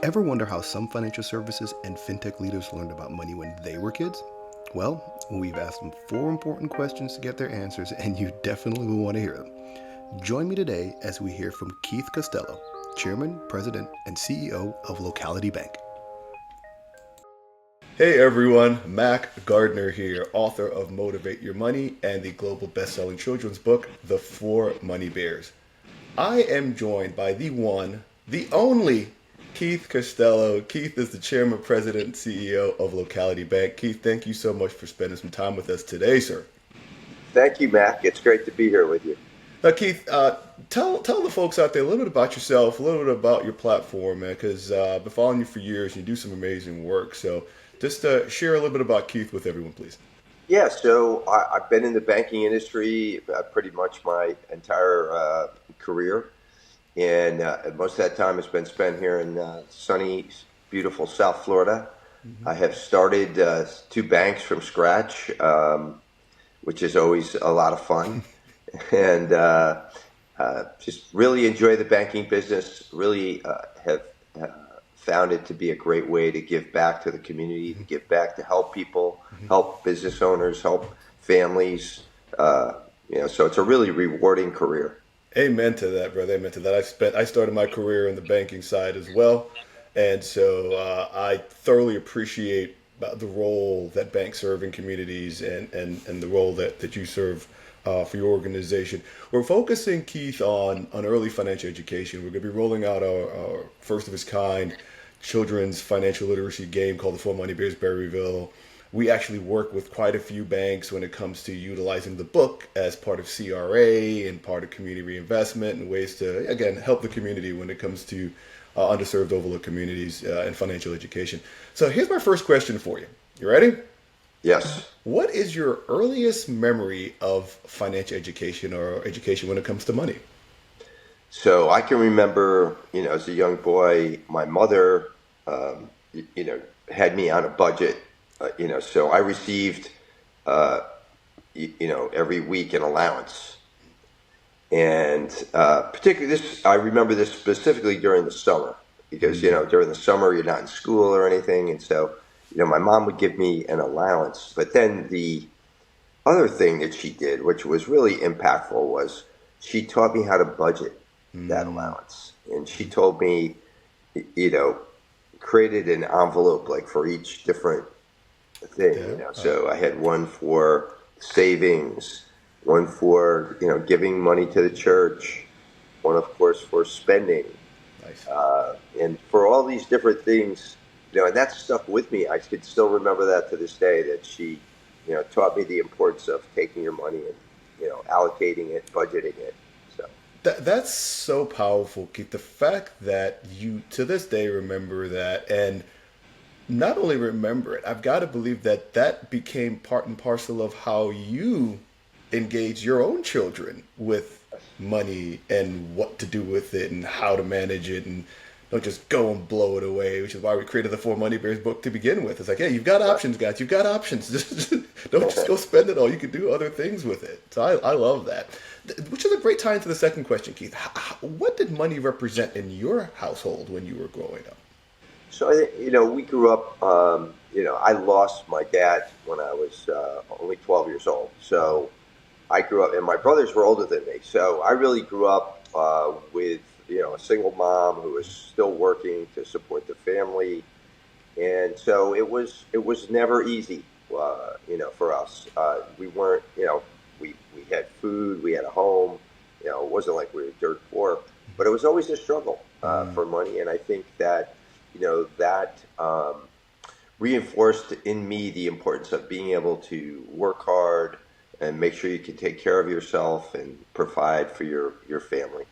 Ever wonder how some financial services and fintech leaders learned about money when they were kids? Well, we've asked them 4 important questions to get their answers, and you definitely will want to hear them. Join me today as we hear from Keith Costello, Chairman, President, and CEO of Locality Bank. Hey everyone, Mac Gardner here, author of Motivate Your Money and the global best-selling children's book, The 4 Money Bears. I am joined by the one, the only Keith Costello. Keith is the Chairman, President, and CEO of Locality Bank. Keith, thank you so much for spending some time with us today, sir. Thank you, Mac. It's great to be here with you. Now, Keith, tell the folks out there a little bit about yourself, a little bit about your platform, man, because I've been following you for years and you do some amazing work. So just share a little bit about Keith with everyone, please. Yeah, so I've been in the banking industry pretty much my entire career. And most of that time has been spent here in sunny, beautiful South Florida. Mm-hmm. I have started 2 banks from scratch, which is always a lot of fun. And just really enjoy the banking business, really have found it to be a great way to give back to the community, to give back, to help people, help business owners, help families. So it's a really rewarding career. Amen to that, brother. Amen to that. I started my career in the banking side as well, and so I thoroughly appreciate the role that banks serve in communities and the role that you serve for your organization. We're focusing, Keith, on early financial education. We're going to be rolling out our first of its kind children's financial literacy game called the 4 Money Bears Berryville. We actually work with quite a few banks when it comes to utilizing the book as part of CRA and part of community reinvestment and ways to, again, help the community when it comes to underserved, overlooked communities and financial education. So here's my first question for you. You ready? Yes. What is your earliest memory of financial education or education when it comes to money? So I can remember, as a young boy, my mother, had me on a budget. So I received, every week an allowance. And particularly I remember this specifically during the summer because, during the summer you're not in school or anything. And so, my mom would give me an allowance. But then the other thing that she did, which was really impactful, was she taught me how to budget that allowance. And she told me, created an envelope like for each different thing. So I had one for savings, one for giving money to the church, one of course for spending. Nice. And for all these different things, and that stuck with me. I could still remember that to this day, that she taught me the importance of taking your money and allocating it, budgeting it. So that's so powerful, Keith. The fact that you to this day remember that, and not only remember it, I've got to believe that became part and parcel of how you engage your own children with money and what to do with it and how to manage it, and don't just go and blow it away, which is why we created the 4 Money Bears book to begin with. It's like, hey, you've got options, guys. You've got options. Don't just go spend it all. You can do other things with it. So I love that. Which is a great tie into the second question, Keith. What did money represent in your household when you were growing up? So, we grew up, I lost my dad when I was only 12 years old. So I grew up, and my brothers were older than me. So I really grew up with, a single mom who was still working to support the family. And so it was never easy, for us. We weren't, we had food, we had a home. It wasn't like we were dirt poor, but it was always a struggle for money. And I think that, that reinforced in me the importance of being able to work hard and make sure you can take care of yourself and provide for your family.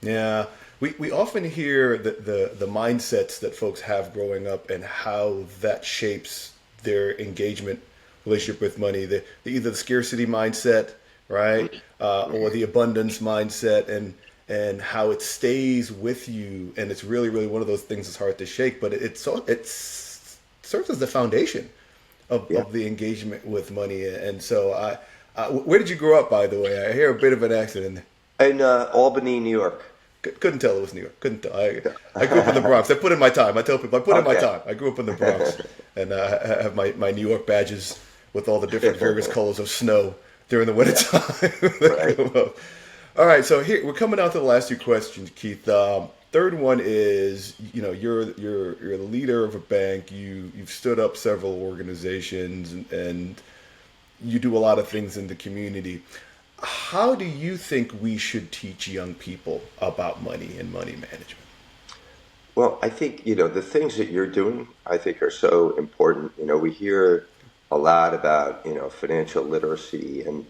Yeah, we often hear the mindsets that folks have growing up and how that shapes their engagement relationship with money. Either the scarcity mindset, right, or the abundance mindset, and how it stays with you, and it's really, really one of those things that's hard to shake, but it serves as the foundation of the engagement with money. And so, where did you grow up, by the way? I hear a bit of an accent in there. In Albany, New York. Couldn't tell it was New York. Couldn't tell. I grew up in the Bronx. I put in my time. I tell people I put in my Okay. time. I grew up in the Bronx, and I have my New York badges with all the different various colors of snow during the Yeah. wintertime. Right. All right, so here we're coming out to the last two questions, Keith. Third one is, you're the leader of a bank. You've stood up several organizations, and you do a lot of things in the community. How do you think we should teach young people about money and money management? Well, I think, the things that you're doing, I think are so important. We hear a lot about, financial literacy and,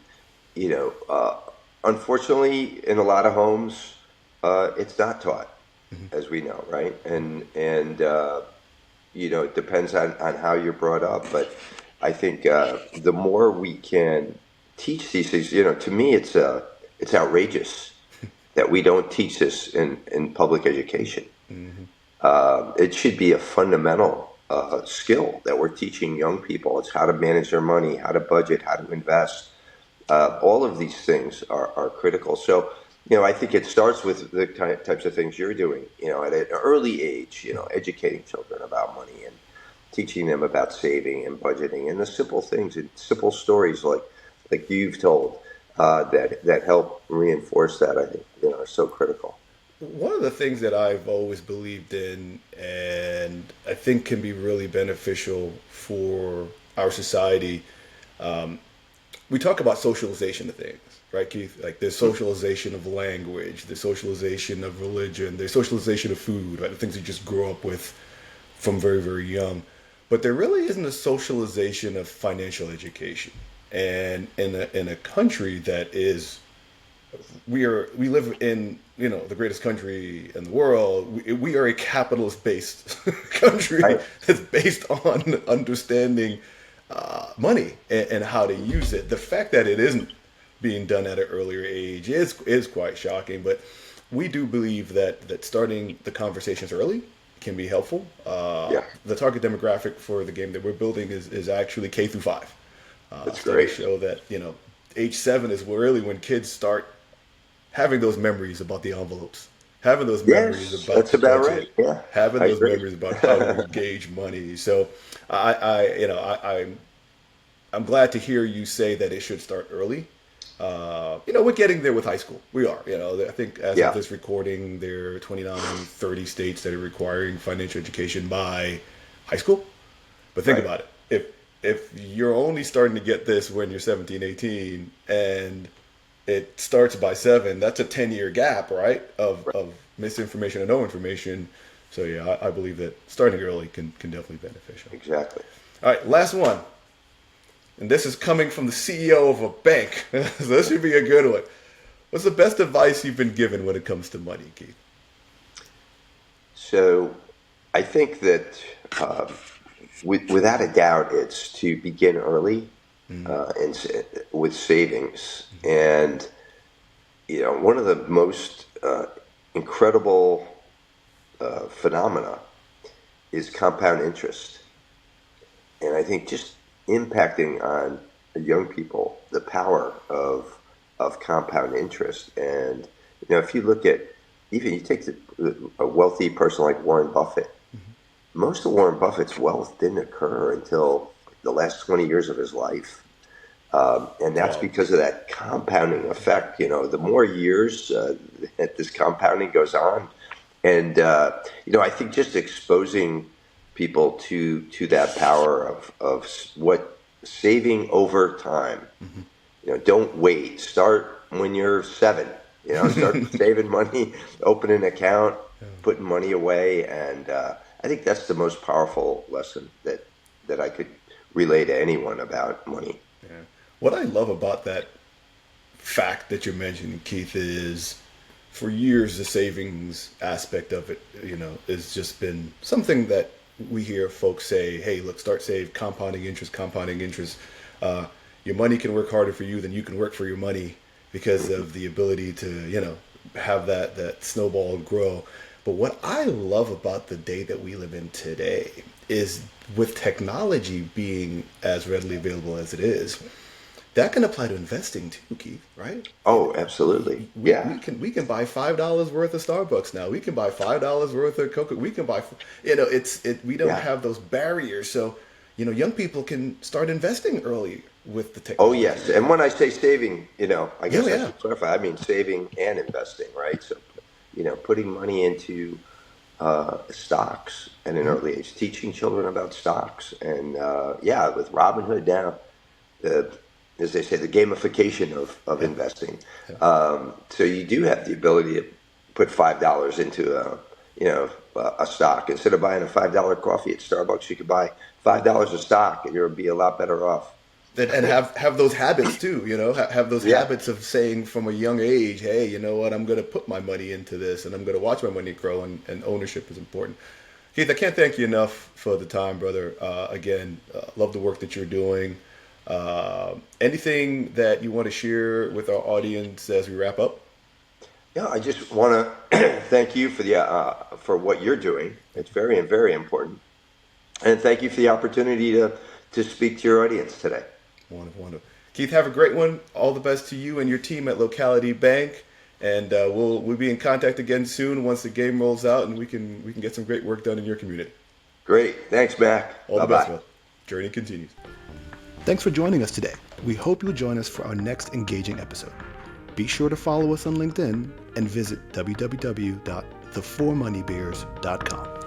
you know, uh, unfortunately, in a lot of homes, it's not taught, as we know, right? And it depends on how you're brought up. But I think the more we can teach these things, to me, it's outrageous that we don't teach this in public education. Hmm. It should be a fundamental skill that we're teaching young people. It's how to manage their money, how to budget, how to invest. All of these things are critical. So, I think it starts with the types of things you're doing, at an early age, educating children about money and teaching them about saving and budgeting and the simple things and simple stories like you've told that help reinforce that, I think, are so critical. One of the things that I've always believed in, and I think can be really beneficial for our society, we talk about socialization of things, right, Keith? Like there's socialization of language, there's socialization of religion, there's socialization of food, right? The things you just grow up with from very, very young. But there really isn't a socialization of financial education. And in a country that is we live in the greatest country in the world. We are a capitalist based country Right. that's based on understanding money and how to use it. The fact that it isn't being done at an earlier age is quite shocking. But we do believe that starting the conversations early can be helpful. Yeah, The target demographic for the game that we're building is actually K through 5. that's Studies great. show that age 7 is really when kids start having those memories about the envelopes, having those memories Yes, about that's the about right. budget, Yeah, having I those agree. memories about how to engage money. So I'm glad to hear you say that it should start early. We're getting there with high school. We are. I think as of Yeah, this recording, there are 29, 30 states that are requiring financial education by high school. But think right. about it. If you're only starting to get this when you're 17, 18, and it starts by 7, that's a 10-year gap, right? Right. Of misinformation and no information. So yeah, I believe that starting early can definitely be beneficial. Exactly. All right, last one. And this is coming from the CEO of a bank. So this should be a good one. What's the best advice you've been given when it comes to money, Keith? So I think that without a doubt, it's to begin early with savings. And, one of the most incredible phenomena is compound interest. And I think just impacting on young people the power of compound interest. And if you look at even you take a wealthy person like Warren Buffett, most of Warren Buffett's wealth didn't occur until the last 20 years of his life. And that's Wow. because of that compounding effect. The more years that this compounding goes on, and I think just exposing people to that power of what saving over time. Don't wait. Start when you're 7. Start saving money, open an account, putting money away, and I think that's the most powerful lesson that I could relay to anyone about money. Yeah. What I love about that fact that you're mentioning, Keith, is for years the savings aspect of it, has just been something that we hear folks say, "Hey, look, start save, compounding interest, compounding interest. Your money can work harder for you than you can work for your money because of the ability to, have that snowball grow." But what I love about the day that we live in today is with technology being as readily available as it is, that can apply to investing too, Keith, right? Oh, absolutely. we, Yeah. we can buy $5 worth of Starbucks now. We can buy $5 worth of Coca. We can buy, you know, we don't Yeah. have those barriers. So, you know, young people can start investing early with the Oh, technology. yes. And when I say saving, I guess I Yeah. should clarify. I mean saving and investing, right? So, putting money into stocks at an early age, teaching children about stocks, and with Robinhood now, the as they say, the gamification of investing. So you do have the ability to put $5 into a stock instead of buying a $5 coffee at Starbucks. You could buy $5 a stock, and you'll be a lot better off. And have those habits too, you know, have those Yeah. habits of saying from a young age, hey, you know what, I'm going to put my money into this and I'm going to watch my money grow, and ownership is important. Keith, I can't thank you enough for the time, brother. Again, love the work that you're doing. Anything that you want to share with our audience as we wrap up? Yeah, I just want to thank you for what you're doing. It's very, very important. And thank you for the opportunity to speak to your audience today. Wonderful, wonderful. Keith, have a great one. All the best to you and your team at Locality Bank. And we'll be in contact again soon once the game rolls out, and we can get some great work done in your community. Great. Thanks, Mac. All the Bye-bye. best, man. Journey continues. Thanks for joining us today. We hope you'll join us for our next engaging episode. Be sure to follow us on LinkedIn and visit www.the4moneybears.com.